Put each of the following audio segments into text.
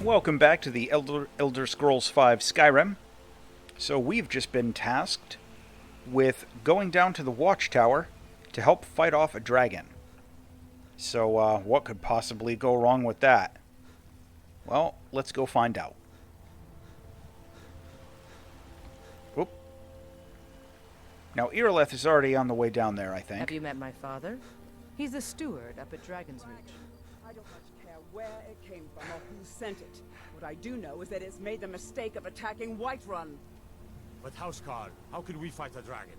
Welcome back to the Elder Scrolls V Skyrim. So we've just been tasked with going down to the Watchtower to help fight off a dragon. So what could possibly go wrong with that? Well, let's go find out. Whoop. Now Irileth is already on the way down there, I think. Have you met my father? He's the steward up at Dragon's Reach. I don't much care where it came from or who sent it. What I do know is that it's made the mistake of attacking Whiterun. But Housecarl, how can we fight a dragon?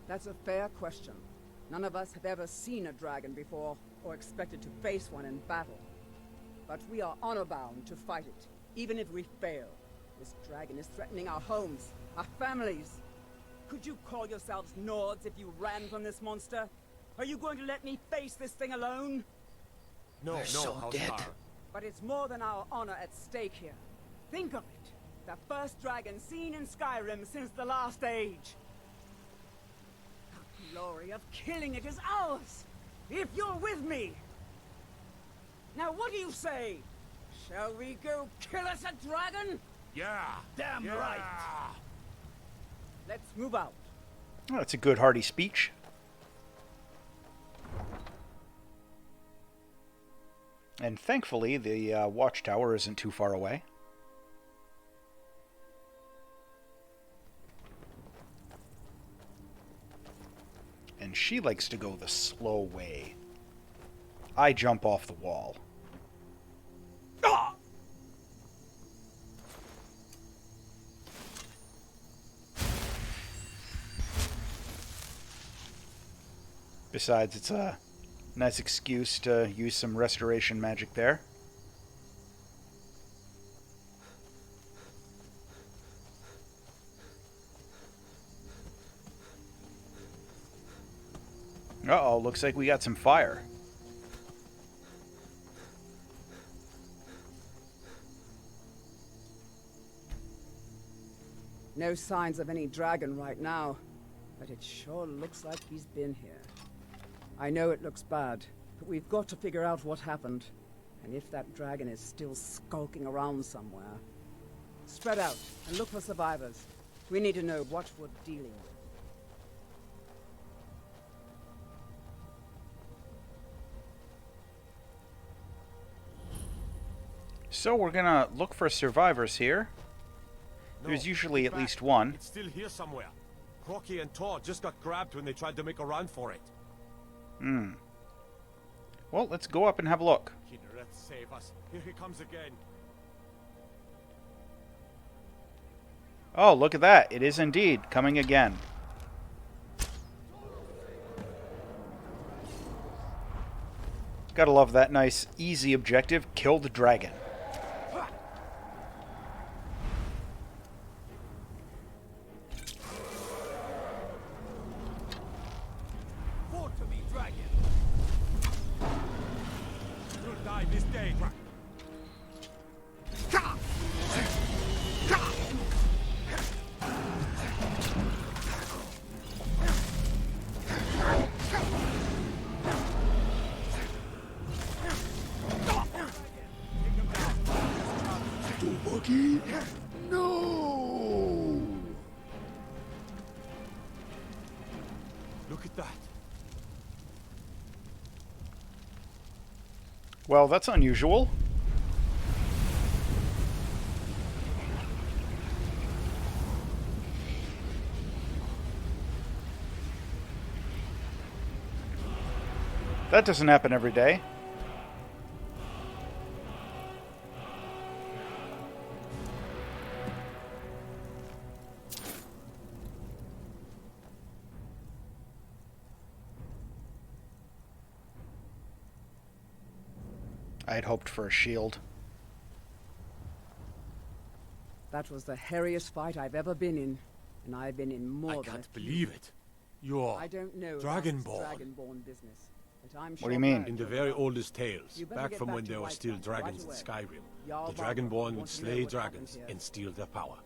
That's a fair question. None of us have ever seen a dragon before, or expected to face one in battle. But we are honor-bound to fight it, even if we fail. This dragon is threatening our homes, our families. Could you call yourselves Nords if you ran from this monster? Are you going to let me face this thing alone? No, Housecarl. But it's more than our honor at stake here. Think of it. The first dragon seen in Skyrim since the last age. The glory of killing it is ours, if you're with me. Now what do you say? Shall we go kill us a dragon? Yeah! Damn right! Let's move out. Oh, that's a good hearty speech. And thankfully, the Watchtower isn't too far away. And she likes to go the slow way. I jump off the wall. Ah! Besides, it's a nice excuse to use some restoration magic there. Uh-oh, looks like we got some fire. No signs of any dragon right now, but it sure looks like he's been here. I know it looks bad, but we've got to figure out what happened, and if that dragon is still skulking around somewhere. Spread out and look for survivors. We need to know what we're dealing with. So we're gonna look for survivors here. There's usually at least one. It's still here somewhere. Crocky and Todd just got grabbed when they tried to make a run for it. Well, let's go up and have a look. Kinnereth, save us. Here he comes again. Oh, look at that. It is indeed coming again. Gotta love that nice, easy objective. Kill the dragon. No! Look at that. Well, that's unusual. That doesn't happen every day. I had hoped for a shield. That was the hairiest fight I've ever been in, and I've been in more I than can't a few. believe it. You're I don't know Dragonborn. about this Dragonborn business, but I'm sure What do you mean? glad in the you're very well. oldest tales, You better back get from back when to there were Whiterun still right dragons in away. Skyrim. Jarl The Balgruuf Dragonborn would wants to know slay what happened dragons here. and steal their power.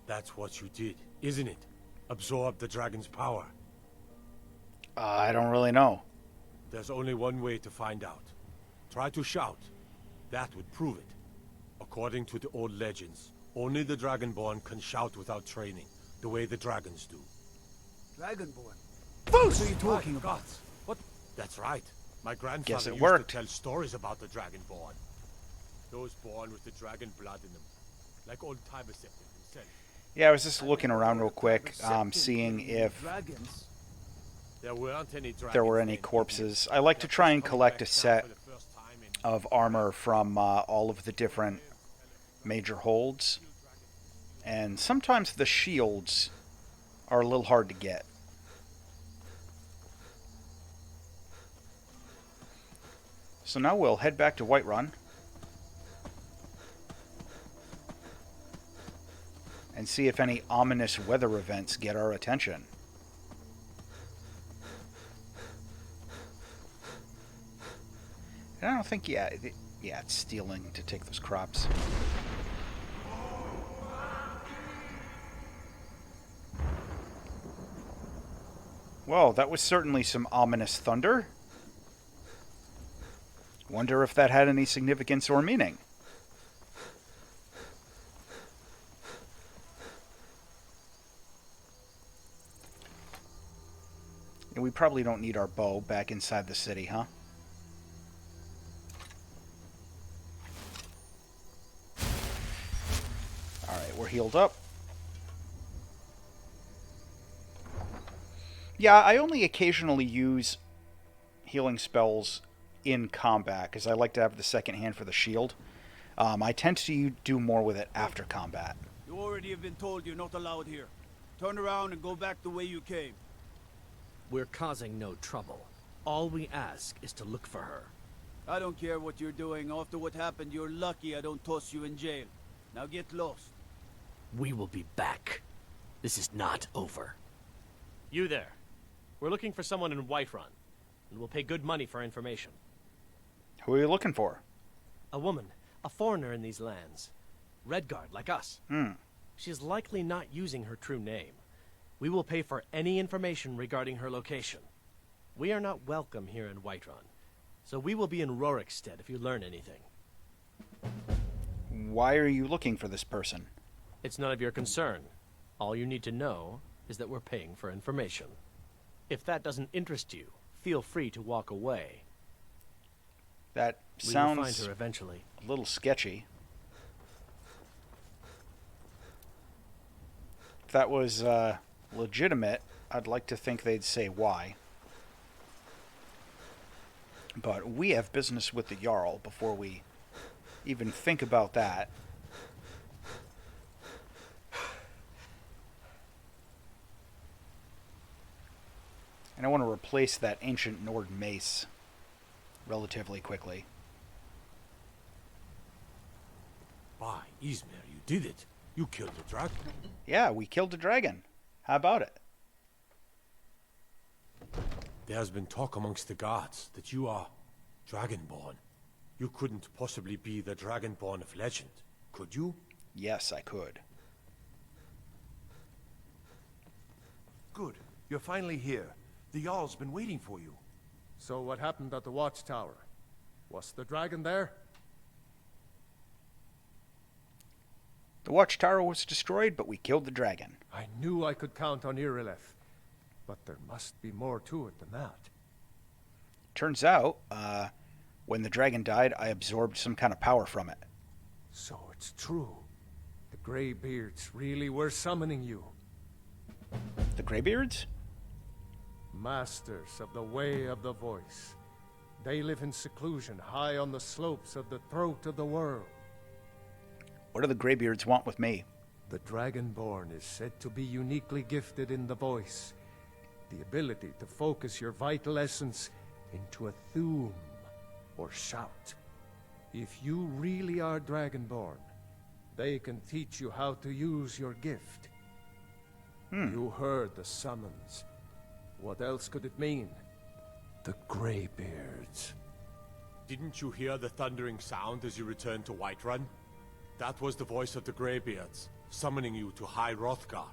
That's what you did, isn't it? Absorb the dragon's power. I don't really know. There's only one way to find out. Try to shout. That would prove it. A According to the old legends, only the Dragonborn can shout without training, the way the dragons do. Dragonborn? What are you talking My about? God. What? That's right. My Guess grandfather it used worked. to tell stories about the Dragonborn. Those born with the dragon blood in them. Like old Tiber himself. Yeah, I was just looking around real quick, seeing if Dragons? There weren't any dragons. there were any then, corpses. I like to try and collect a set of armor from all of the different major holds. And sometimes the shields are a little hard to get. So now we'll head back to Whiterun and see if any ominous weather events get our attention. And I don't think, yeah, it's stealing to take those crops. Well, that was certainly some ominous thunder. Wonder if that had any significance or meaning. And we probably don't need our bow back inside the city, huh? Alright, we're healed up. Yeah, I only occasionally use healing spells in combat, because I like to have the second hand for the shield. I tend to do more with it after combat. You already have been told you're not allowed here. Turn around and go back the way you came. We're causing no trouble. All we ask is to look for her. I don't care what you're doing. After what happened, you're lucky I don't toss you in jail. Now get lost. We will be back. This is not over. You there. We're looking for someone in Whiterun, and we'll pay good money for information. Who are you looking for? A woman, a foreigner in these lands. Redguard, like us. She's likely not using her true name. We will pay for any information regarding her location. We are not welcome here in Whiterun, so we will be in Rorikstead if you learn anything. Why are you looking for this person? It's none of your concern. All you need to know is that we're paying for information. If that doesn't interest you, feel free to walk away. That We will find sounds her eventually. a little sketchy. If that was legitimate, I'd like to think they'd say why. But we have business with the Jarl before we even think about that. And I want to replace that ancient Nord mace relatively quickly. By Izmir, you did it. You killed the dragon. Yeah, we killed a dragon. How about it? There's been talk amongst the gods that you are Dragonborn. You couldn't possibly be the Dragonborn of legend, could you? Yes, I could. Good. You're finally here. The Jarl's been waiting for you. So what happened at the watchtower? Was the dragon there? The watchtower was destroyed, but we killed the dragon. I knew I could count on Irileth, but there must be more to it than that. Turns out, when the dragon died, I absorbed some kind of power from it. So it's true. The Greybeards really were summoning you. The Greybeards? Masters of the Way of the Voice. They live in seclusion high on the slopes of the throat of the world. What do the Greybeards want with me? The Dragonborn is said to be uniquely gifted in the voice. The ability to focus your vital essence into a thume, or shout. If you really are Dragonborn, they can teach you how to use your gift. You heard the summons. What else could it mean? The Greybeards. Didn't you hear the thundering sound as you returned to Whiterun? That was the voice of the Greybeards, summoning you to High Hrothgar.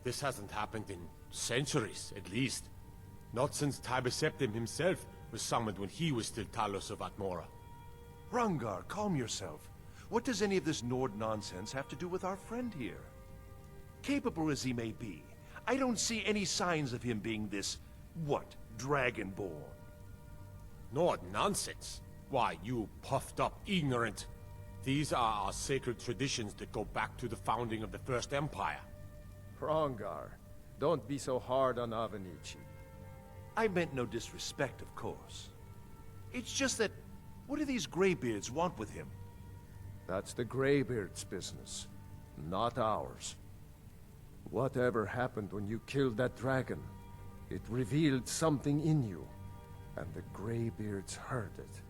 This hasn't happened in centuries, at least. Not since Tiber himself was summoned when he was still Talos of Atmora. Rungar, calm yourself. What does any of this Nord nonsense have to do with our friend here? Capable as he may be, I don't see any signs of him being this, what, Dragonborn. Nord nonsense? Why, you puffed up ignorant. These are our sacred traditions that go back to the founding of the First Empire. Hrongar, don't be so hard on Avenici. I meant no disrespect, of course. It's just that, what do these Greybeards want with him? That's the Greybeard's business, not ours. Whatever happened when you killed that dragon, it revealed something in you, and the Greybeards heard it.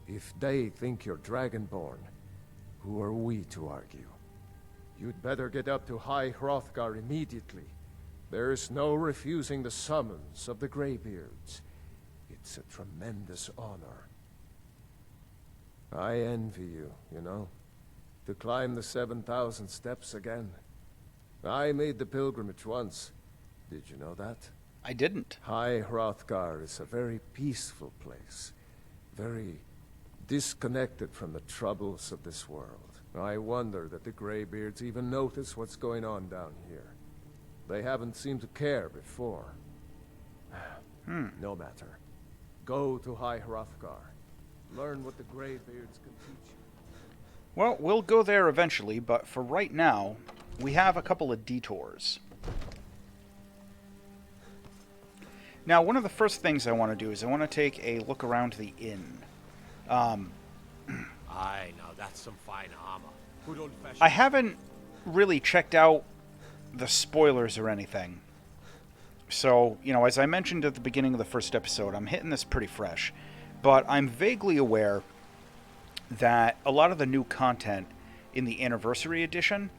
If they think you're Dragonborn, who are we to argue? You'd better get up to High Hrothgar immediately. There's no refusing the summons of the Greybeards. It's a tremendous honor. I envy you, you know, to climb the 7,000 steps again. I made the pilgrimage once. Did you know that? I didn't. High Hrothgar is a very peaceful place. Very disconnected from the troubles of this world. I wonder that the Greybeards even notice what's going on down here. They haven't seemed to care before. No matter. Go to High Hrothgar. Learn what the Greybeards can teach you. Well, we'll go there eventually, but for right now, we have a couple of detours. Now, one of the first things I want to do is I want to take a look around the inn. Aye, now that's some fine armor. Good old-fashioned... I haven't really checked out the spoilers or anything. So, you know, as I mentioned at the beginning of the first episode, I'm hitting this pretty fresh. But I'm vaguely aware that a lot of the new content in the Anniversary Edition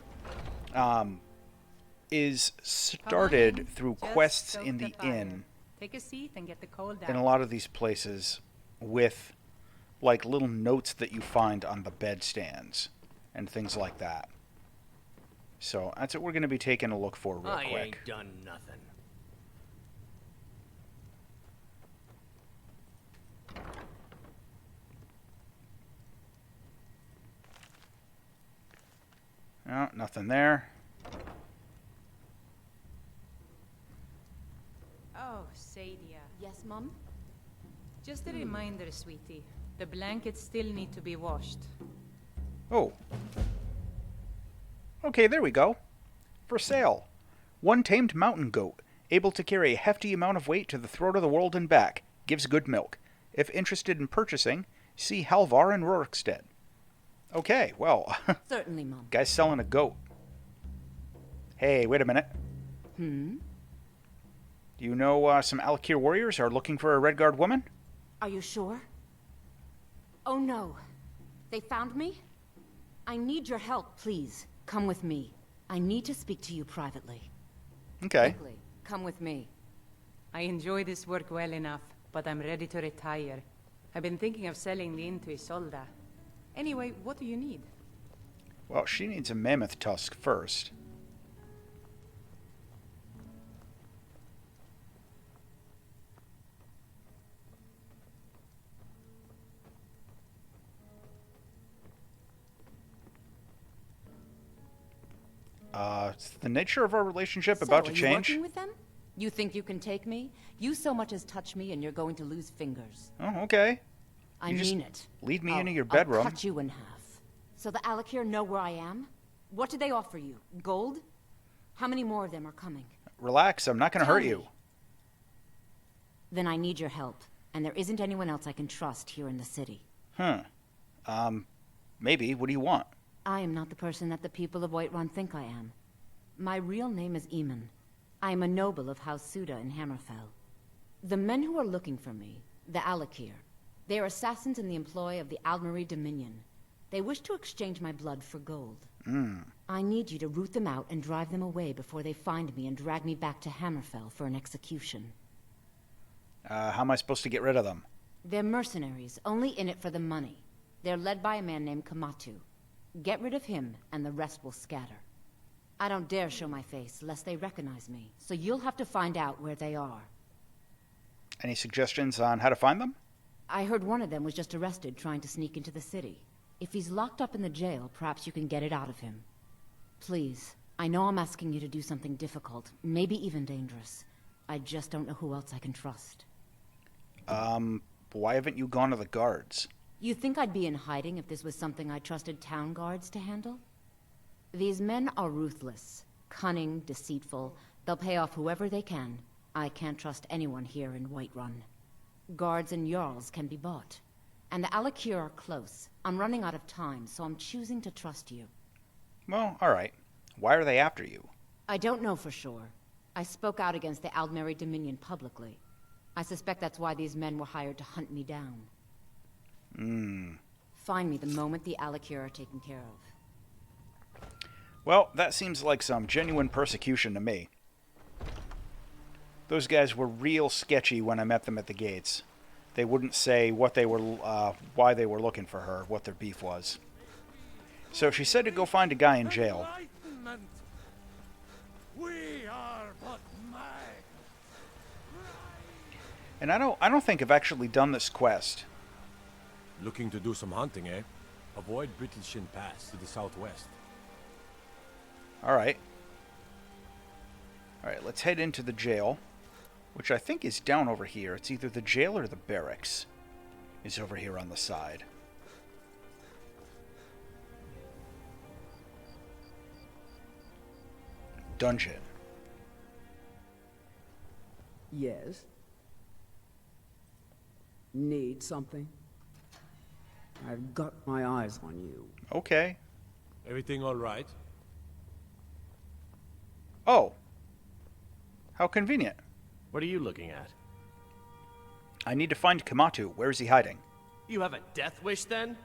is started through quests in the inn. Take a seat and get the cold In a out. lot of these places with, like, little notes that you find on the bedstands and things like that. So that's what we're going to be taking a look for real I quick. ain't done nothing. No, nothing there. Oh, Sadia. Yes, Mom? Just a reminder, sweetie. The blankets still need to be washed. Oh. Okay, there we go. For sale. One tamed mountain goat, able to carry a hefty amount of weight to the throat of the world and back, gives good milk. If interested in purchasing, see Halvar in Rorikstead. Okay, well, Certainly, Mom. guy's selling a goat. Hey, wait a minute. Hmm? Do you know some Alakir warriors are looking for a Redguard woman? Are you sure? Oh no. They found me? I need your help, please. Come with me. I need to speak to you privately. Okay. Quickly, come with me. I enjoy this work well enough, but I'm ready to retire. I've been thinking of selling the inn to Isolda. Anyway, what do you need? Well, she needs a mammoth tusk first. Is the nature of our relationship about to So, are you change? working with them? You think you can take me? You so much as touch me and you're going to lose fingers. Oh, okay. I You just mean it. lead me I'll- into your bedroom. I'll cut you in half. So the Alakir know where I am? What do they offer you? Gold? How many more of them are coming? Relax, I'm not going to Tell hurt me. you. Then I need your help, and there isn't anyone else I can trust here in the city. Huh. Maybe. What do you want? I am not the person that the people of Whiterun think I am. My real name is Eamon. I am a noble of House Suda in Hammerfell. The men who are looking for me, the Alakir, they are assassins in the employ of the Aldmeri Dominion. They wish to exchange my blood for gold. I need you to root them out and drive them away before they find me and drag me back to Hammerfell for an execution. How am I supposed to get rid of them? They're mercenaries, only in it for the money. They're led by a man named Kamatu. Get rid of him, and the rest will scatter. I don't dare show my face, lest they recognize me, so you'll have to find out where they are. Any suggestions on how to find them? I heard one of them was just arrested trying to sneak into the city. If he's locked up in the jail, perhaps you can get it out of him. Please, I know I'm asking you to do something difficult, maybe even dangerous. I just don't know who else I can trust. Why haven't you gone to the guards? You think I'd be in hiding if this was something I trusted town guards to handle? These men are ruthless, cunning, deceitful. They'll pay off whoever they can. I can't trust anyone here in Whiterun. Guards and Jarls can be bought. And the Alakir are close. I'm running out of time, so I'm choosing to trust you. Well, alright. Why are they after you? I don't know for sure. I spoke out against the Aldmeri Dominion publicly. I suspect that's why these men were hired to hunt me down. Find me the moment the Alakir are taken care of. Well, that seems like some genuine persecution to me. Those guys were real sketchy when I met them at the gates. They wouldn't say what they were, why they were looking for her, what their beef was. So she said to go find a guy in jail. We are but And I don't think I've actually done this quest. looking to do some hunting, eh? Avoid Brittleshin Pass to the southwest. Alright. Alright, let's head into the jail, which I think is down over here. It's either the jail or the barracks is over here on the side. Dungeon. Yes? Need something? I've got my eyes on you. Okay. Everything all right? Oh. How convenient. What are you looking at? I need to find Kamatu. Where is he hiding? You have a death wish, then?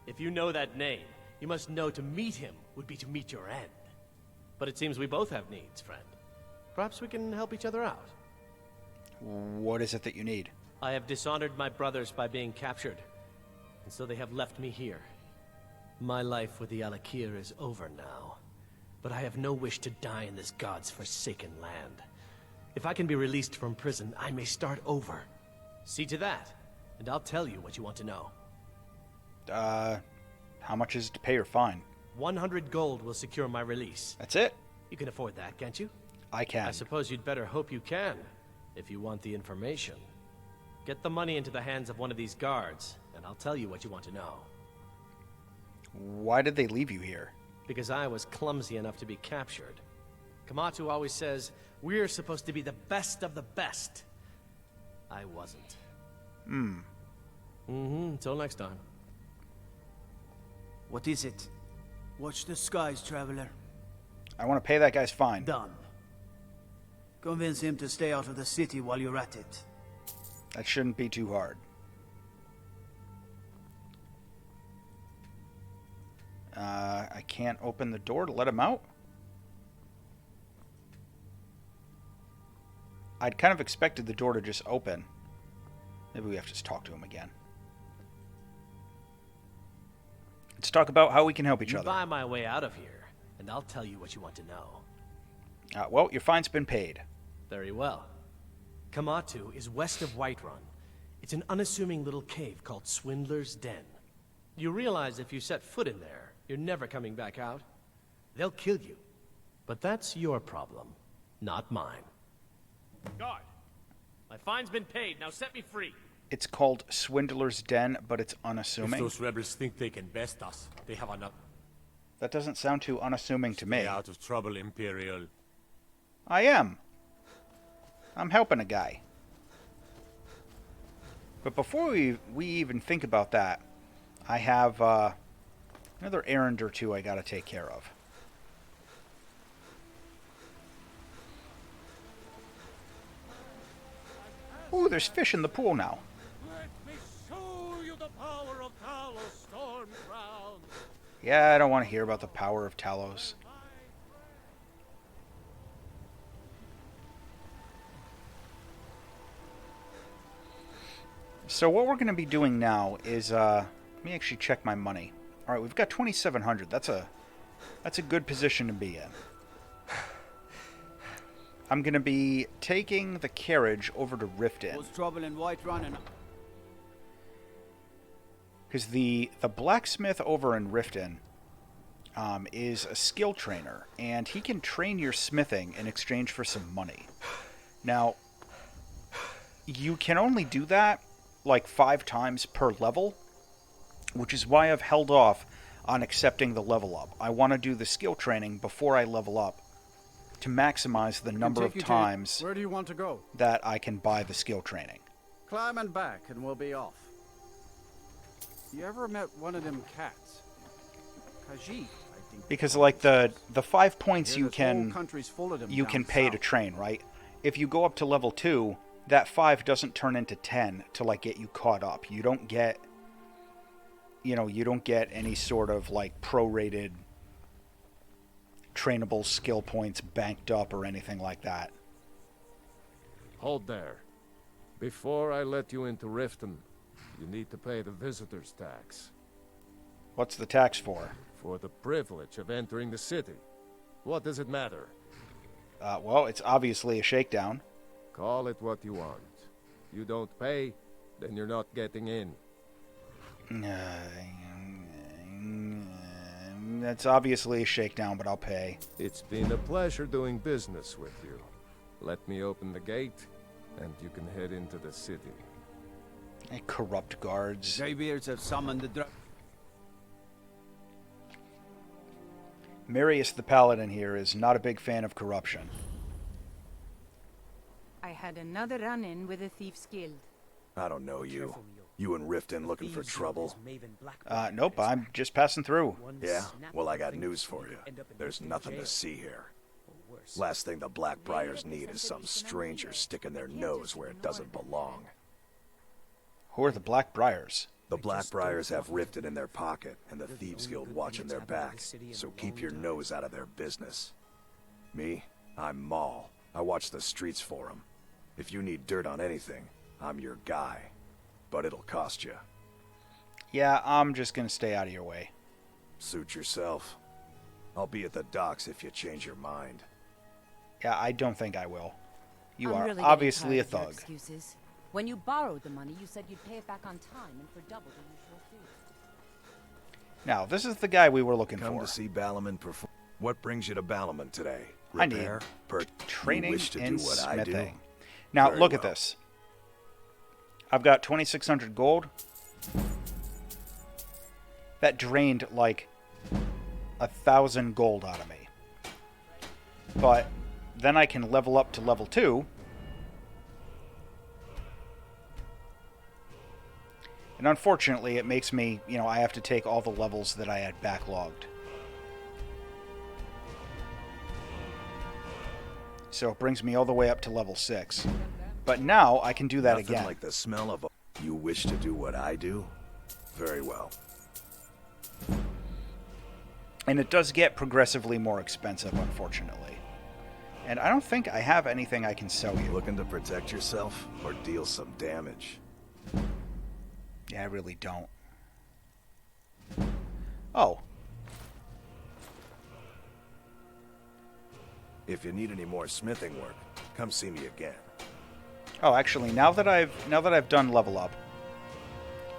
If you know that name, you must know to meet him would be to meet your end. But it seems we both have needs, friend. Perhaps we can help each other out. What is it that you need? I have dishonored my brothers by being captured, and so they have left me here. My life with the Alakir is over now, but I have no wish to die in this god's forsaken land. If I can be released from prison, I may start over. See to that, and I'll tell you what you want to know. How much is it to pay your fine? 100 gold will secure my release. That's it? You can afford that, can't you? I can. I suppose you'd better hope you can, if you want the information. Get the money into the hands of one of these guards, and I'll tell you what you want to know. Why did they leave you here? Because I was clumsy enough to be captured. Kamatu always says, we're supposed to be the best of the best. I wasn't. Until next time. What is it? Watch the skies, traveler. I want to pay that guy's fine. Done. Convince him to stay out of the city while you're at it. That shouldn't be too hard. I can't open the door to let him out? I'd kind of expected the door to just open. Maybe we have to just talk to him again. Let's talk about how we can help each You other. buy my way out of here, and I'll tell you what you want to know. Well, your fine's been paid. Very well. Kamatu is west of Whiterun. It's an unassuming little cave called Swindler's Den. You realize if you set foot in there, you're never coming back out. They'll kill you. But that's your problem, not mine. Guard! My fine's been paid, now set me free! It's called Swindler's Den, but it's If unassuming. those rebels think they can best us, they have enough. That doesn't sound too unassuming to me. Stay out of trouble, Imperial. I am. I'm helping a guy. But before we even think about that, I have another errand or two I gotta take care of. Ooh, there's fish in the pool now. Let me show you the power of Talos Stormcrown. Yeah, I don't want to hear about the power of Talos. So what we're going to be doing now is, let me actually check my money. All right, we've got 2,700. That's a good position to be in. I'm going to be taking the carriage over to Riften. Was trouble in Whiterun and... Because the blacksmith over in Riften is a skill trainer, and he can train your smithing in exchange for some money. Now, you can only do that like 5 times per level, which is why I've held off on accepting the level up. I want to do the skill training before I level up to maximize the number of times Where do you want to go? that I can buy the skill training. Climb and back, and we'll be off. You ever met one of them cats? Khajiit, I think. Because like the 5 points Hear you this whole can country's full of them you down can pay to south. train, right? If you go up to level 2, that 5 doesn't turn into 10 to like get you caught up. You don't get you don't get any sort of like prorated trainable skill points banked up or anything like that. Hold there. Before I let you into Riften, you need to pay the visitor's tax. What's the tax for? For the privilege of entering the city. What does it matter? Well, it's obviously a shakedown. Call it what you want. You don't pay, then you're not getting in. That's obviously a shakedown, but I'll pay. It's been a pleasure doing business with you. Let me open the gate, and you can head into the city. Corrupt guards. Greybeards have summoned the Marius the Paladin here is not a big fan of corruption. I had another run-in with the Thieves' Guild. I don't know you. You in Riften looking for trouble? Nope, I'm just passing through. Yeah? Well, I got news for you. There's nothing to see here. Last thing the Blackbriars need is some stranger sticking their nose where it doesn't belong. Who are the Blackbriars? The Blackbriars have Riften in their pocket, and the Thieves Guild watching their backs, so keep your nose out of their business. Me? I'm Maul. I watch the streets for them. If you need dirt on anything, I'm your guy. But it'll cost you. Yeah, I'm just gonna stay out of your way. Suit yourself. I'll be at the docks if you change your mind. Yeah, I don't think I will. You I'm are really obviously a getting tired of your thug. excuses. When you borrowed the money, you said you'd pay it back on time and for double the usual fee. Now, this is the guy we were looking Come for. to see Balaman perform. What brings you to Balaman today? I need Repair? training You wish to in do what I do? smithing. Now, Very look at well. this. I've got 2,600 gold. That drained like 1,000 gold out of me. But then I can level up to level 2. And unfortunately, it makes me, I have to take all the levels that I had backlogged. So it brings me all the way up to level 6. But now I can do that Nothing again. like the smell of a... You wish to do what I do? Very well. And it does get progressively more expensive, unfortunately. And I don't think I have anything I can sell you. Looking to protect yourself or deal some damage? Yeah, I really don't. Oh. If you need any more smithing work, come see me again. Oh, actually, now that I've done level up,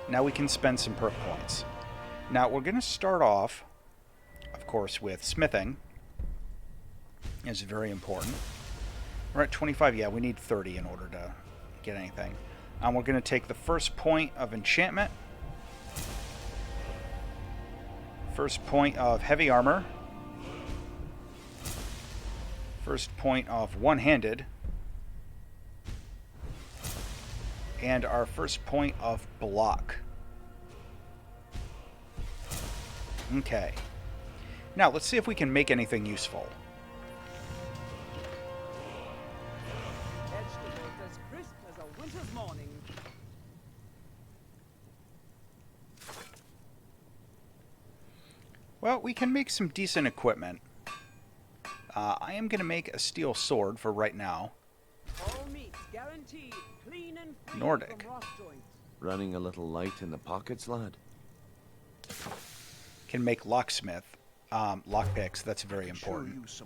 now we can spend some perk points. Now we're gonna start off, of course, with smithing. It's very important. We're at 25. Yeah, we need 30 in order to get anything. We're gonna take the first point of enchantment, first point of heavy armor, first point of one-handed, and our first point of block. Okay. Now, let's see if we can make anything useful. Edged it looked as crisp as a winter's morning. Well, we can make some decent equipment. I am going to make a steel sword for right now. All meats guaranteed, clean and free Nordic. from rot joints. Running a little light in the pockets, lad? Can make locksmith, lockpicks. That's very important.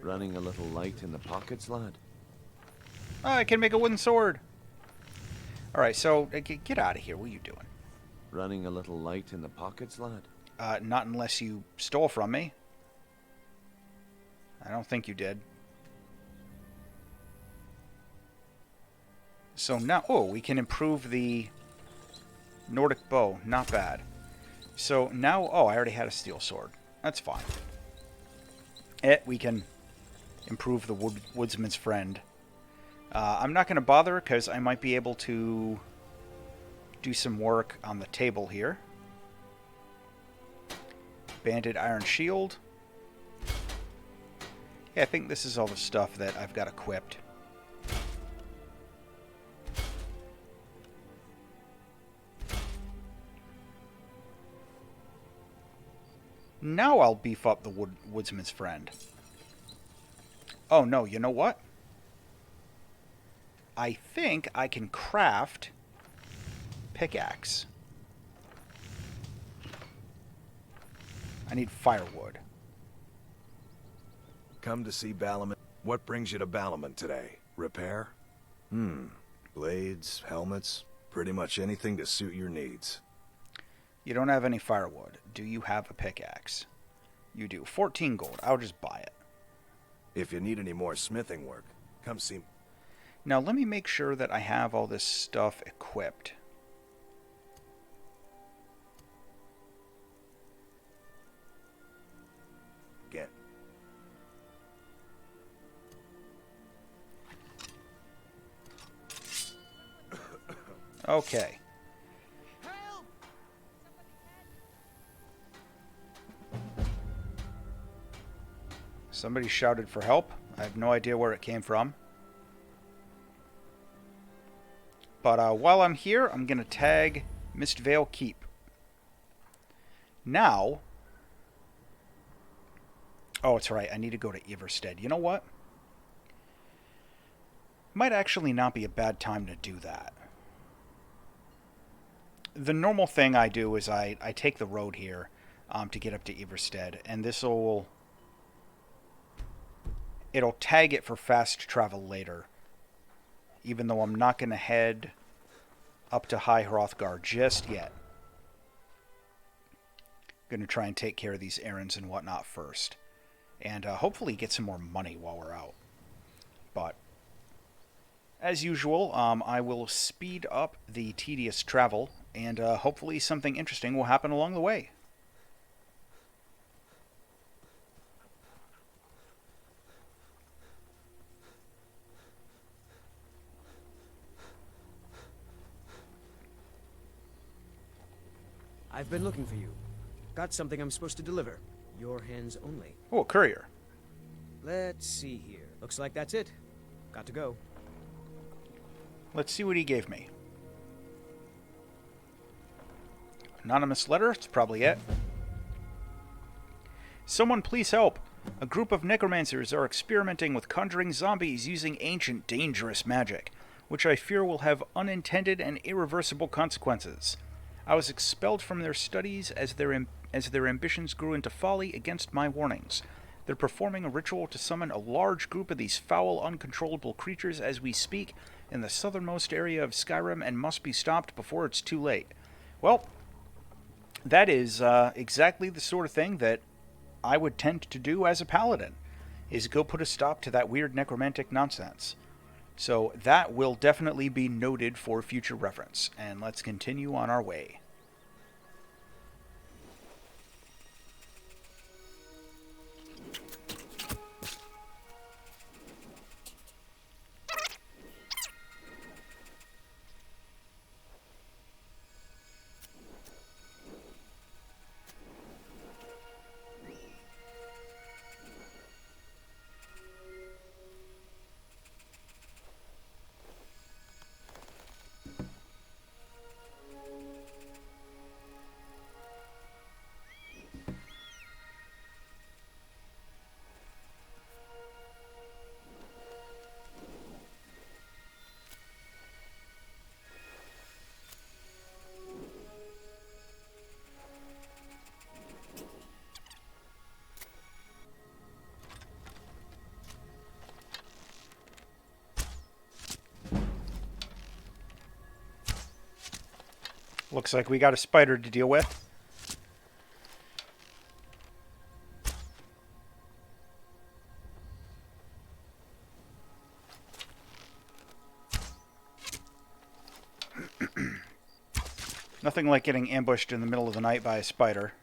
Running a little light in the pockets, lad? Oh, I can make a wooden sword. All right, so get out of here. What are you doing? Running a little light in the pockets, lad? Not unless you stole from me. I don't think you did. So now, oh, we can improve the Nordic bow. Not bad. So now, oh, I already had a steel sword. That's fine. We can improve the woodsman's friend. I'm not going to bother because I might be able to do some work on the table here. Banded iron shield. Yeah, I think this is all the stuff that I've got equipped. Now I'll beef up the woodsman's friend. Oh no, you know what? I think I can craft pickaxe. I need firewood. Come to see Balamant. What brings you to Balamant today? Repair? Blades, helmets, pretty much anything to suit your needs. You don't have any firewood. Do you have a pickaxe? You do. 14 gold. I'll just buy it. If you need any more smithing work, come see me. Now let me make sure that I have all this stuff equipped. Again. Okay. Somebody shouted for help. I have no idea where it came from. But while I'm here, I'm going to tag Mistvale Keep. Now... Oh, it's right. I need to go to Everstead. You know what? Might actually not be a bad time to do that. The normal thing I do is I take the road here to get up to Everstead. And this will... It'll tag it for fast travel later. Even though I'm not going to head up to High Hrothgar just yet. Going to try and take care of these errands and whatnot first. And hopefully get some more money while we're out. But, as usual, I will speed up the tedious travel. And hopefully something interesting will happen along the way. I've been looking for you. Got something I'm supposed to deliver. Your hands only. Oh, a courier. Let's see here. Looks like that's it. Got to go. Let's see what he gave me. Anonymous letter? It's probably it. Someone please help. A group of necromancers are experimenting with conjuring zombies using ancient, dangerous magic, which I fear will have unintended and irreversible consequences. I was expelled from their studies as their ambitions grew into folly against my warnings. They're performing a ritual to summon a large group of these foul, uncontrollable creatures as we speak in the southernmost area of Skyrim and must be stopped before it's too late. Well, that is exactly the sort of thing that I would tend to do as a paladin, is go put a stop to that weird necromantic nonsense. So that will definitely be noted for future reference. And let's continue on our way. Looks like we got a spider to deal with. Nothing like getting ambushed in the middle of the night by a spider.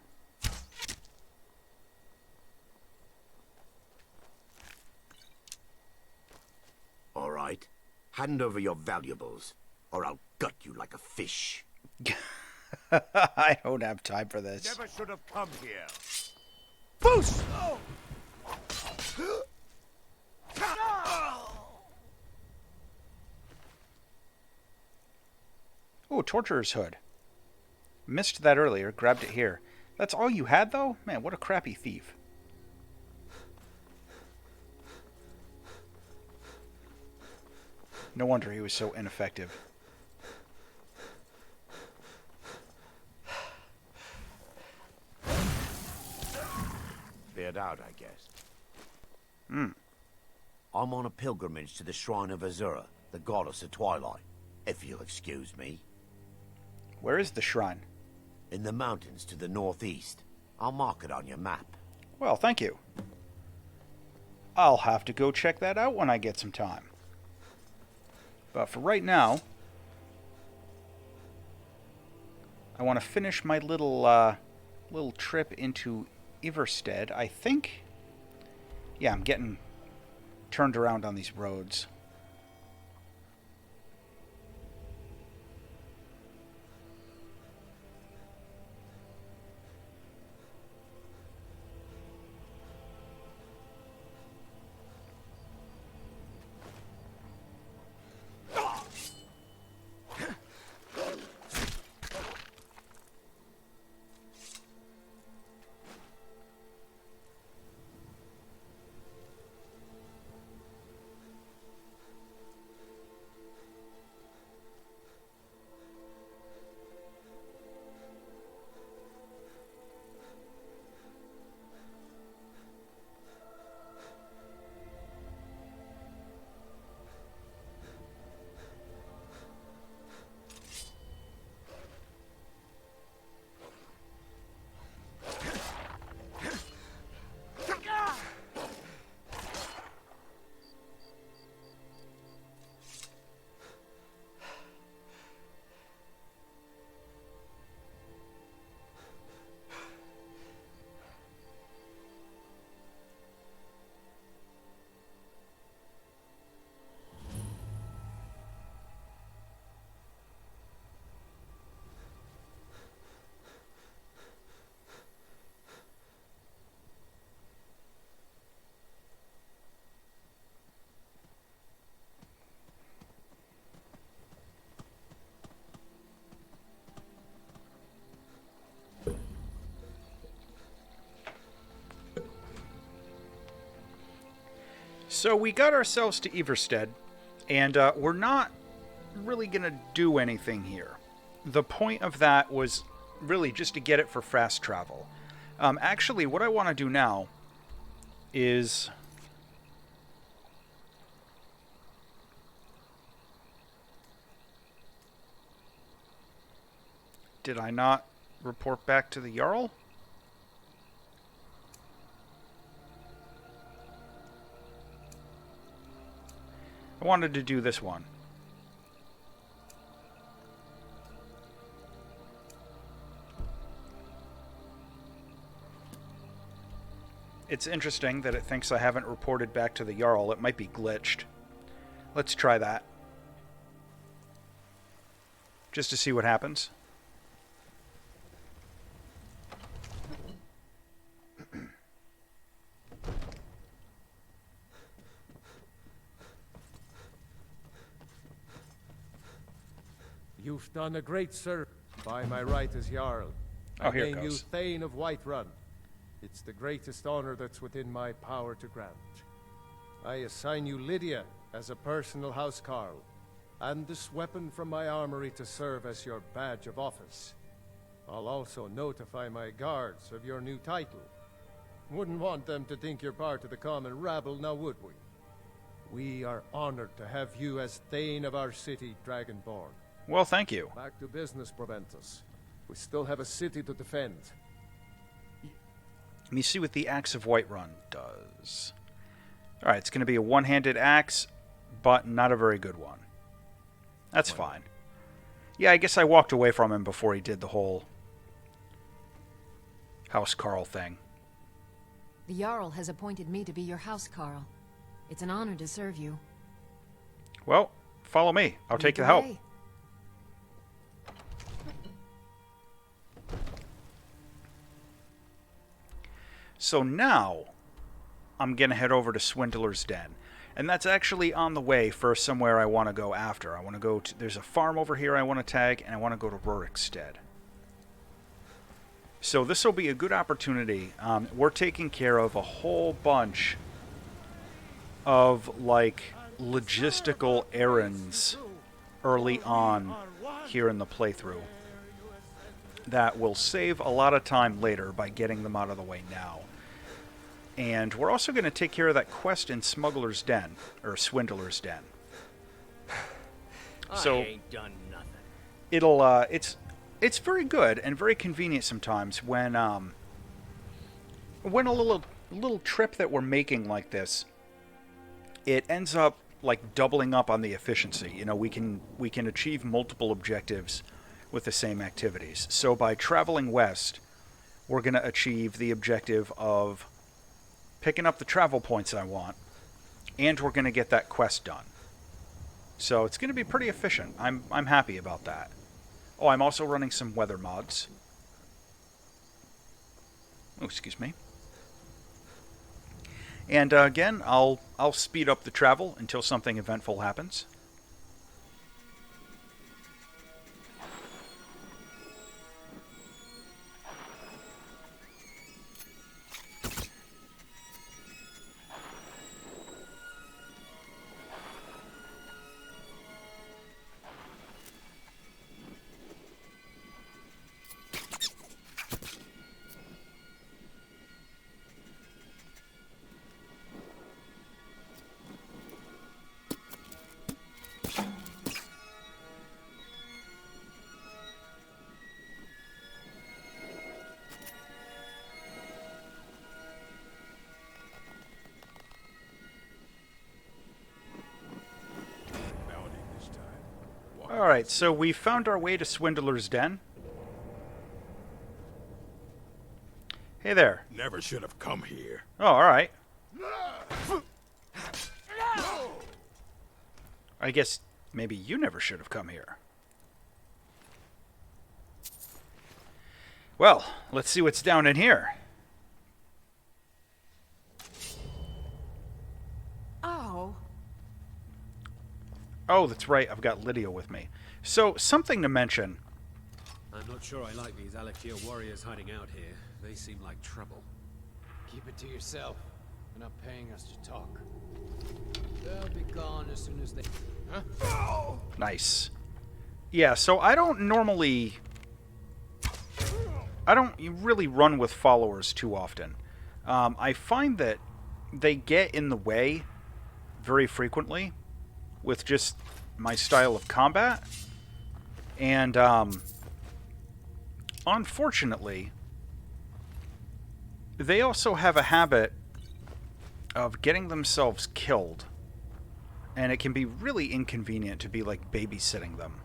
All right. Hand over your valuables, or I'll gut you like a fish. I don't have time for this. Never should have come here. Boost! Oh, Torturer's Hood. Missed that earlier, grabbed it here. That's all you had, though? Man, what a crappy thief. No wonder he was so ineffective. Cleared out, I guess. Hmm. I'm on a pilgrimage to the shrine of Azura, the goddess of twilight, if you'll excuse me. Where is the shrine? In the mountains to the northeast. I'll mark it on your map. Well, thank you. I'll have to go check that out when I get some time. But for right now, I want to finish my little trip into Iverstead. I think, yeah, I'm getting turned around on these roads. So we got ourselves to Iverstead, and we're not really going to do anything here. The point of that was really just to get it for fast travel. Actually, what I want to do now is... Did I not report back to the Jarl? I wanted to do this one. It's interesting that it thinks I haven't reported back to the Jarl. It might be glitched. Let's try that. Just to see what happens. You've done a great service by my right as Jarl. Oh, I here it name you goes. Thane of Whiterun. It's the greatest honor that's within my power to grant. I assign you Lydia as a personal housecarl, and this weapon from my armory to serve as your badge of office. I'll also notify my guards of your new title. Wouldn't want them to think you're part of the common rabble, now would we? We are honored to have you as Thane of our city, Dragonborn. Well, thank you. Back to business, Proventus. We still have a city to defend. Let me see what the Axe of Whiterun does. Alright, it's going to be a one-handed axe, but not a very good one. That's fine. Yeah, I guess I walked away from him before he did the whole House Carl thing. The Jarl has appointed me to be your house, Carl. It's an honor to serve you. Well, follow me. I'll take the help. So now, I'm going to head over to Swindler's Den. And that's actually on the way for somewhere I want to go after. I want to go to... There's a farm over here I want to tag, and I want to go to Rurikstead. So this will be a good opportunity. We're taking care of a whole bunch of, like, logistical errands early on here in the playthrough that will save a lot of time later by getting them out of the way now. And we're also going to take care of that quest in Smuggler's Den, or Swindler's Den. So I ain't done nothing. It'll it's very good and very convenient sometimes when a little trip that we're making like this, it ends up like doubling up on the efficiency. You know, we can achieve multiple objectives with the same activities. So by traveling west, we're going to achieve the objective of picking up the travel points I want, and we're going to get that quest done. So it's going to be pretty efficient. I'm happy about that. Oh, I'm also running some weather mods. Oh, excuse me. And again, I'll speed up the travel until something eventful happens. Alright, so we found our way to Swindler's Den. Hey there. Never should have come here. Oh, alright. I guess maybe you never should have come here. Well, let's see what's down in here. Oh. Oh, that's right. I've got Lydia with me. So, something to mention. I'm not sure I like these Alakir warriors hiding out here. They seem like trouble. Keep it to yourself. They're not paying us to talk. They'll be gone as soon as they... Huh? Nice. Yeah, so I don't really run with followers too often. I find that they get in the way very frequently with just my style of combat. And, unfortunately, they also have a habit of getting themselves killed. And it can be really inconvenient to be, like, babysitting them.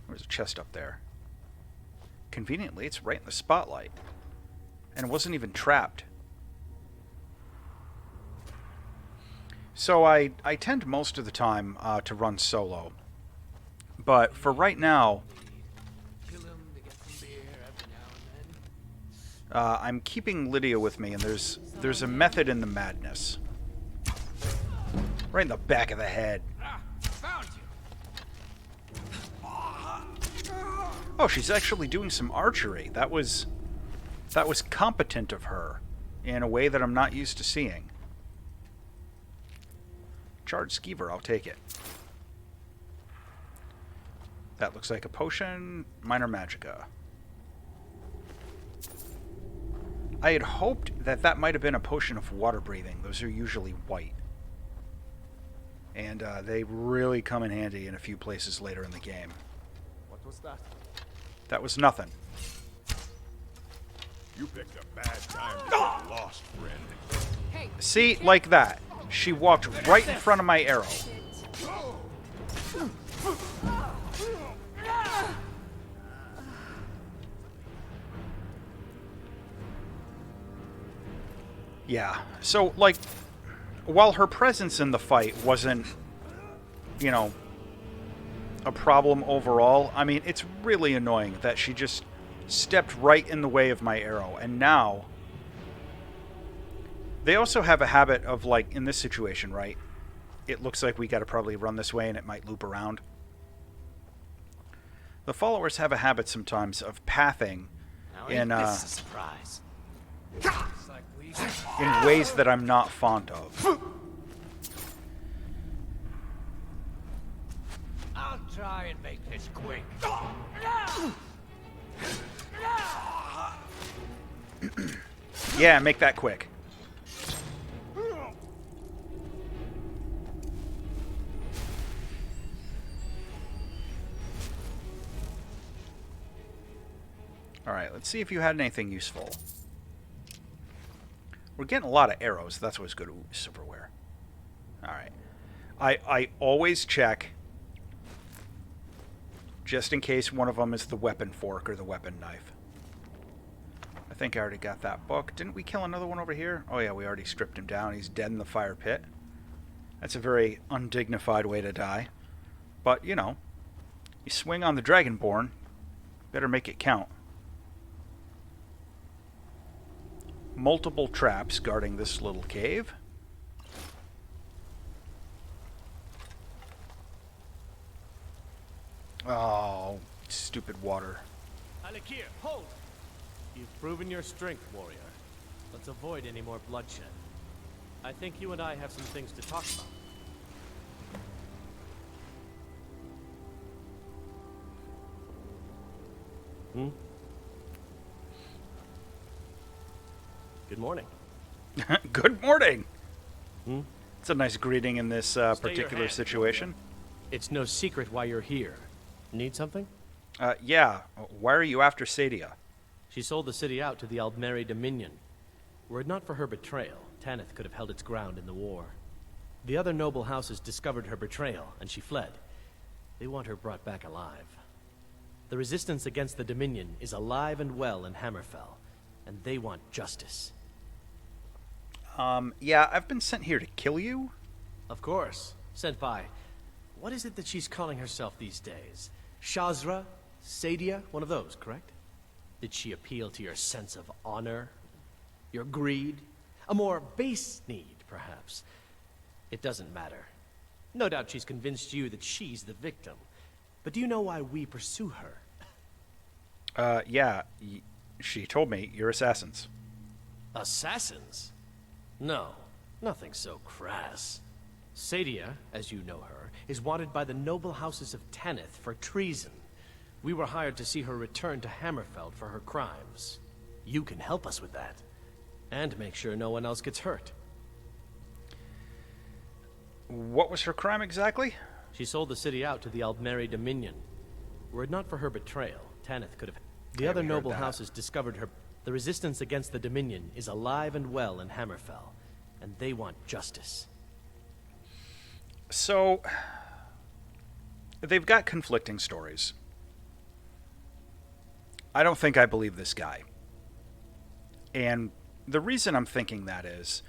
There's a chest up there. Conveniently, it's right in the spotlight. And it wasn't even trapped. So I tend most of the time to run solo. But for right now, I'm keeping Lydia with me, and there's a method in the madness. Right in the back of the head. Oh, she's actually doing some archery. That was competent of her in a way that I'm not used to seeing. Charred skeever, I'll take it. That looks like a potion. Minor magicka. I had hoped that might have been a potion of water breathing. Those are usually white. And they really come in handy in a few places later in the game. What was that? That was nothing. You picked a bad time to get lost, friend. See, like that. She walked right in front of my arrow. Yeah, so, like, while her presence in the fight wasn't, you know, a problem overall, I mean, it's really annoying that she just stepped right in the way of my arrow. And now, they also have a habit of, like, in this situation, right? It looks like we got to probably run this way and it might loop around. The followers have a habit sometimes of pathing in ways that I'm not fond of. I'll try and make this quick. Yeah, make that quick. Alright, let's see if you had anything useful. We're getting a lot of arrows. That's what's good. Ooh, silverware. Alright. I always check just in case one of them is the weapon fork or the weapon knife. I think I already got that book. Didn't we kill another one over here? Oh yeah, we already stripped him down. He's dead in the fire pit. That's a very undignified way to die. But, you know, you swing on the Dragonborn, better make it count. Multiple traps guarding this little cave. Oh, stupid water. Alakir, hold! You've proven your strength, warrior. Let's avoid any more bloodshed. I think you and I have some things to talk about. Good morning. Good morning! It's a nice greeting in this particular situation. It's no secret why you're here. Need something? Yeah. Why are you after Sadia? She sold the city out to the Aldmeri Dominion. Were it not for her betrayal, Tanith could have held its ground in the war. The other noble houses discovered her betrayal, and she fled. They want her brought back alive. The resistance against the Dominion is alive and well in Hammerfell, and they want justice. Yeah, I've been sent here to kill you? Of course. Sent by... What is it that she's calling herself these days? Shazra? Sadia? One of those, correct? Did she appeal to your sense of honor? Your greed? A more base need, perhaps? It doesn't matter. No doubt she's convinced you that she's the victim. But do you know why we pursue her? Yeah. She told me you're assassins. Assassins? No, nothing so crass. Sadia, as you know her, is wanted by the noble houses of Tanith for treason. We were hired to see her return to Hammerfell for her crimes. You can help us with that. And make sure no one else gets hurt. What was her crime exactly? She sold the city out to the Aldmeri Dominion. Were it not for her betrayal, Tanith could have... The other noble houses discovered her... The resistance against the Dominion is alive and well in Hammerfell, and they want justice. So, they've got conflicting stories. I don't think I believe this guy. And the reason I'm thinking that is,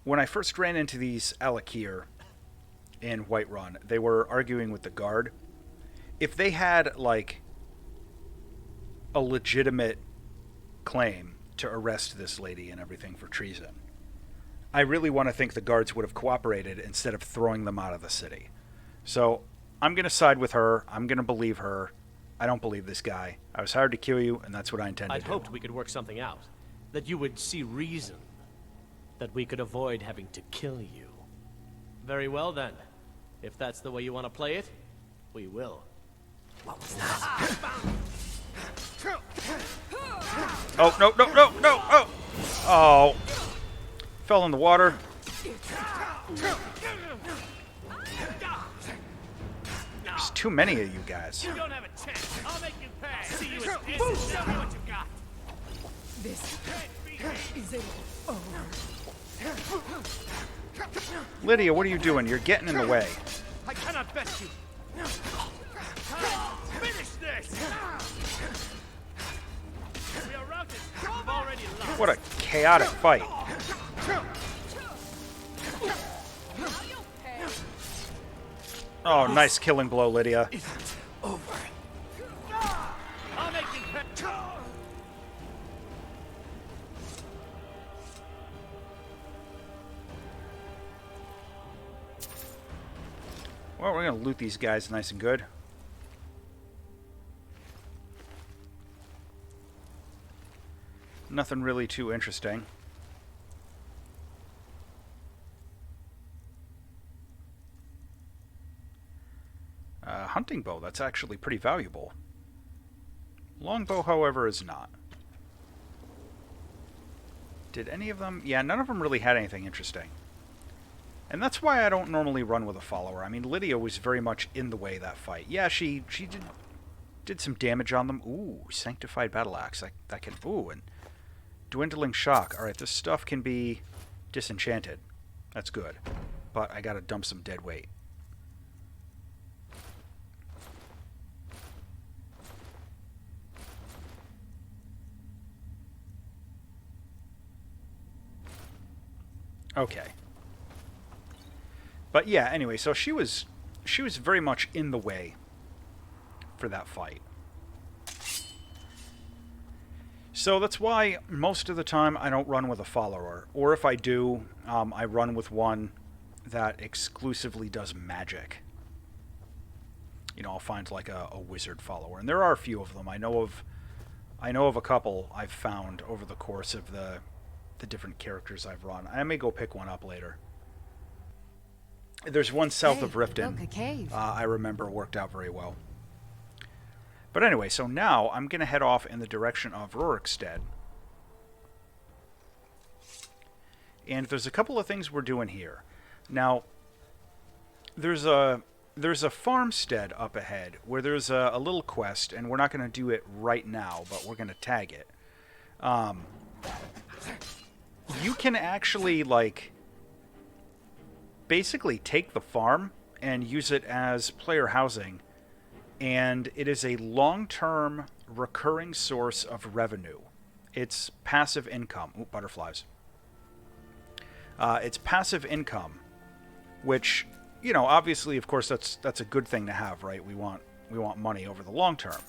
when I first ran into these Alakir in Whiterun, they were arguing with the guard. If they had, like, a legitimate claim to arrest this lady and everything for treason, I really want to think the guards would have cooperated instead of throwing them out of the city. So I'm going to side with her. I'm going to believe her. I don't believe this guy. I was hired to kill you, and that's what I intend to do. I'd hoped we could work something out. That you would see reason. That we could avoid having to kill you. Very well, then. If that's the way you want to play it, we will. What was that? Oh, no, no, no, no! Oh! Oh! Fell in the water. too many of you guys. You don't have a chance. I'll make you pay. See you as this and show me what you got. This is it. Lydia, what are you doing? You're getting in the way. I cannot bet you. Finish this. We are routed. We've already lost. What a chaotic fight. Oh, nice killing blow, Lydia. I'll make you pay. Well, we're going to loot these guys nice and good. Nothing really too interesting. Hunting bow, that's actually pretty valuable. Longbow, however, is not. Did any of them? Yeah, none of them really had anything interesting. And that's why I don't normally run with a follower. I mean, Lydia was very much in the way that fight. Yeah, she did some damage on them. Ooh, Sanctified Battle Axe. That can... Ooh, and Dwindling Shock. Alright, this stuff can be disenchanted. That's good. But I gotta dump some dead weight. Okay. But yeah, anyway, so she was very much in the way for that fight. So that's why most of the time I don't run with a follower. Or if I do, I run with one that exclusively does magic. You know, I'll find like a wizard follower. And there are a few of them. I know of a couple I've found over the course of the different characters I've run. I may go pick one up later. There's one south of Riften. Look, a cave. I remember worked out very well. But anyway, so now I'm going to head off in the direction of Rorikstead. And there's a couple of things we're doing here. Now, there's a farmstead up ahead where there's a little quest, and we're not going to do it right now, but we're going to tag it. You can actually, like, basically take the farm and use it as player housing, and it is a long-term recurring source of revenue. It's passive income. Ooh, butterflies. It's passive income, which, you know, obviously, of course, that's a good thing to have, right? We want money over the long term.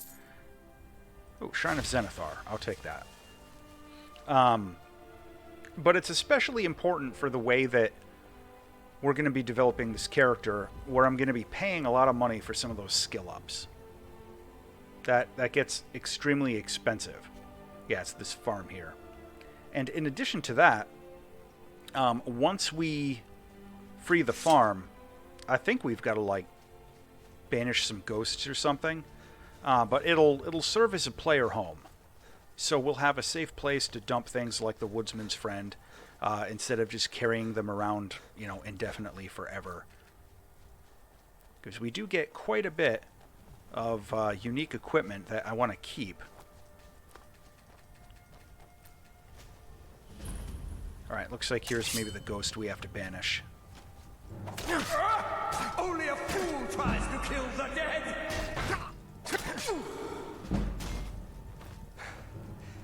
Oh, Shrine of Zenithar. I'll take that. But it's especially important for the way that we're going to be developing this character, where I'm going to be paying a lot of money for some of those skill ups. That gets extremely expensive. Yeah, it's this farm here. And in addition to that, once we free the farm, I think we've got to, like, banish some ghosts or something. But it'll serve as a player home. So we'll have a safe place to dump things like the Woodsman's Friend, instead of just carrying them around, you know, indefinitely forever. Because we do get quite a bit of unique equipment that I want to keep. Alright, looks like here's maybe the ghost we have to banish. Only a fool tries to kill the dead!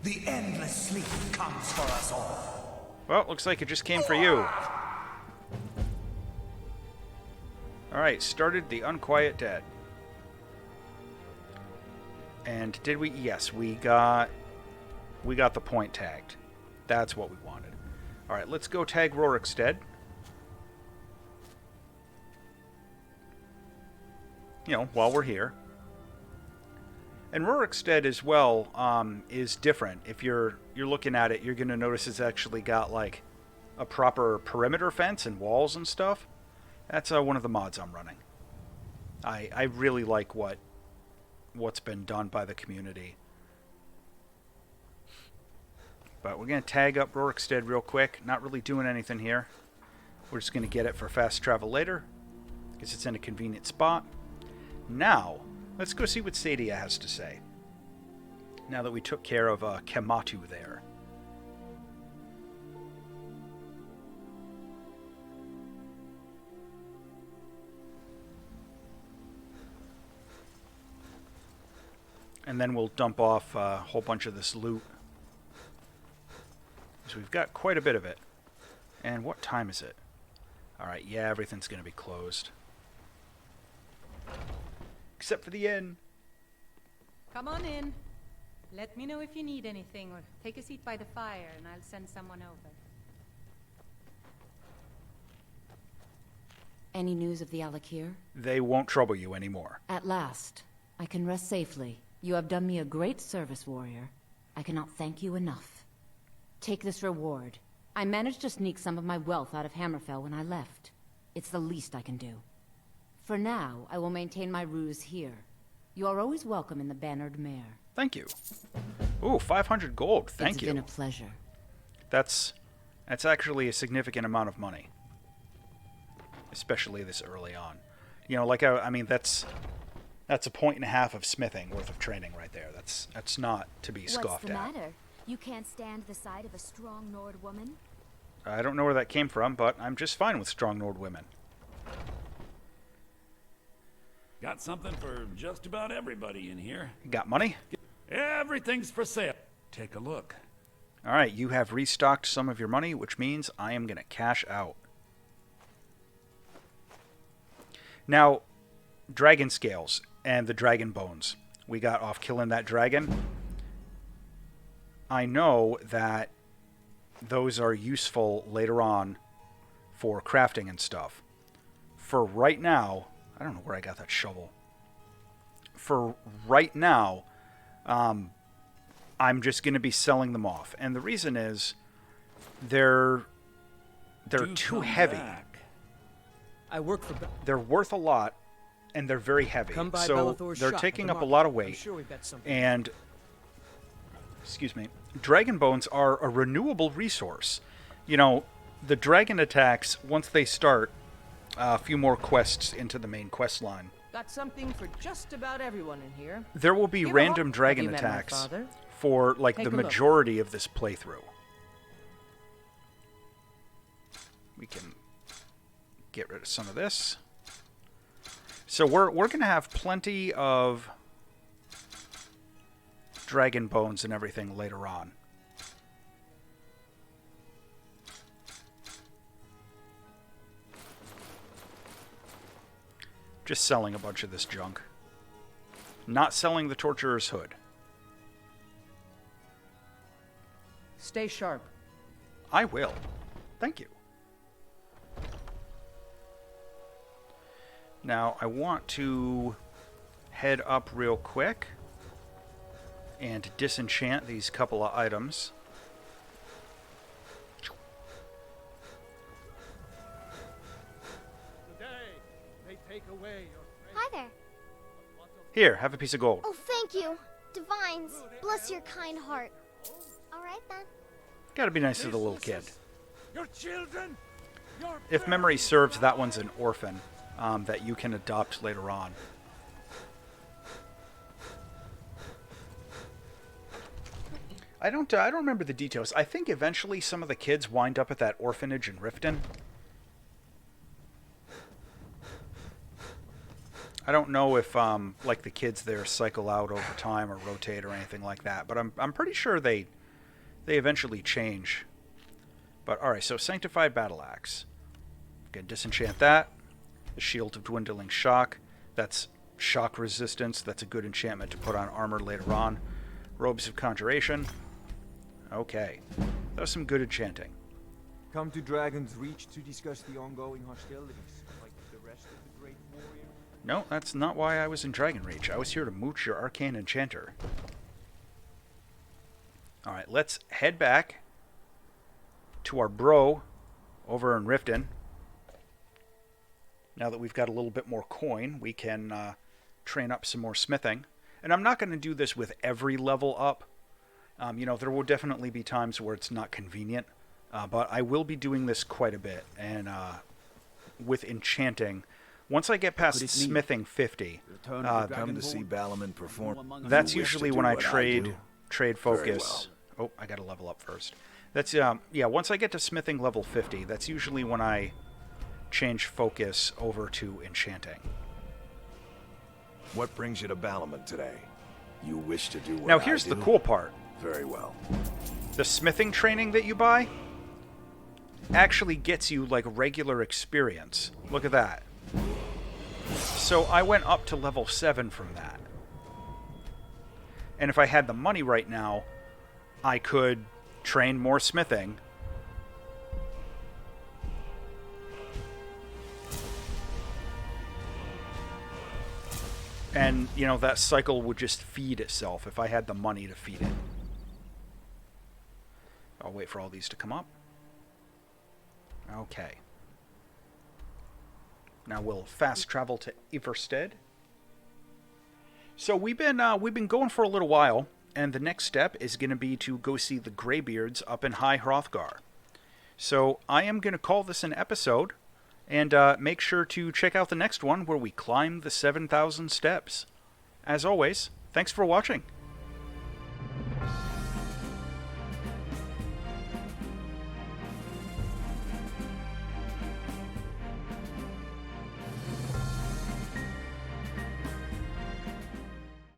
The endless sleep comes for us all. Well, looks like it just came for you. Alright, started the Unquiet Dead. And did we? Yes, we got the point tagged. That's what we wanted. Alright, let's go tag Rorikstead. You know, while we're here. And Rorikstead as well is different. If you're looking at it, you're going to notice it's actually got like a proper perimeter fence and walls and stuff. That's one of the mods I'm running. I really like what's been done by the community. But we're going to tag up Rorikstead real quick. Not really doing anything here. We're just going to get it for fast travel later, because it's in a convenient spot. Now, let's go see what Sadia has to say. Now that we took care of Kematu there. And then we'll dump off a whole bunch of this loot. So we've got quite a bit of it. And what time is it? Alright, yeah, everything's going to be closed. Except for the inn. Come on in. Let me know if you need anything, or take a seat by the fire, and I'll send someone over. Any news of the Alakir? They won't trouble you anymore. At last. I can rest safely. You have done me a great service, warrior. I cannot thank you enough. Take this reward. I managed to sneak some of my wealth out of Hammerfell when I left. It's the least I can do. For now, I will maintain my ruse here. You are always welcome in the Bannered Mare. Thank you. Ooh, 500 gold. Thank you. It's been a pleasure. That's actually a significant amount of money. Especially this early on. You know, like, I mean, that's a point and a half of smithing worth of training right there. That's not to be scoffed at. What's the matter? You can't stand the sight of a strong Nord woman? I don't know where that came from, but I'm just fine with strong Nord women. Got something for just about everybody in here. Got money? Everything's for sale. Take a look. Alright, you have restocked some of your money, which means I am going to cash out. Now, dragon scales and the dragon bones we got off killing that dragon. I know that those are useful later on for crafting and stuff. For right now, I don't know where I got that shovel. For right now, I'm just going to be selling them off. And the reason is they're too heavy. I work for They're worth a lot, and they're very heavy. So they're taking up a lot of weight. And, excuse me, dragon bones are a renewable resource. You know, the dragon attacks, once they start, a few more quests into the main quest line. Got something for just about everyone in here. There will be random dragon attacks for, like, the majority of this playthrough. We can get rid of some of this. So we're going to have plenty of dragon bones and everything later on. Just selling a bunch of this junk. Not selling the Torturer's Hood. Stay sharp. I will. Thank you. Now, I want to head up real quick and disenchant these couple of items. Hi there. Here, have a piece of gold. Oh, thank you. Divines, bless your kind heart. All right, then. Gotta be nice to the little kid. Your children. If memory serves, that one's an orphan that you can adopt later on. I don't remember the details. I think eventually some of the kids wind up at that orphanage in Riften. I don't know if like the kids there cycle out over time or rotate or anything like that, but I'm pretty sure they eventually change. But alright, so Sanctified Battle Axe. Can disenchant that. The Shield of Dwindling Shock. That's shock resistance. That's a good enchantment to put on armor later on. Robes of Conjuration. Okay. That was some good enchanting. Come to Dragon's Reach to discuss the ongoing hostilities, like the rest of the great warriors. No, that's not why I was in Dragon Reach. I was here to mooch your arcane enchanter. Alright, let's head back to our bro over in Riften. Now that we've got a little bit more coin, we can train up some more smithing. And I'm not going to do this with every level up. You know, there will definitely be times where it's not convenient. But I will be doing this quite a bit. And with enchanting, Once I get past Could it mean? smithing 50, Come to see Balin perform. that's You wish to usually do when I what trade do? trade Very focus. Oh, I got to level up first. That's yeah. Once I get to smithing level 50, that's usually when I change focus over to enchanting. What brings you to Balin today? You wish to do what Now here's I the do? cool part. Very well. The smithing training that you buy actually gets you like regular experience. Look at that. So I went up to level 7 from that. And if I had the money right now, I could train more smithing. And, you know, that cycle would just feed itself if I had the money to feed it. I'll wait for all these to come up. Okay. Now we'll fast travel to Iverstead. So we've been going for a little while, and the next step is going to be to go see the Greybeards up in High Hrothgar. So I am going to call this an episode, and make sure to check out the next one where we climb the 7,000 steps. As always, thanks for watching.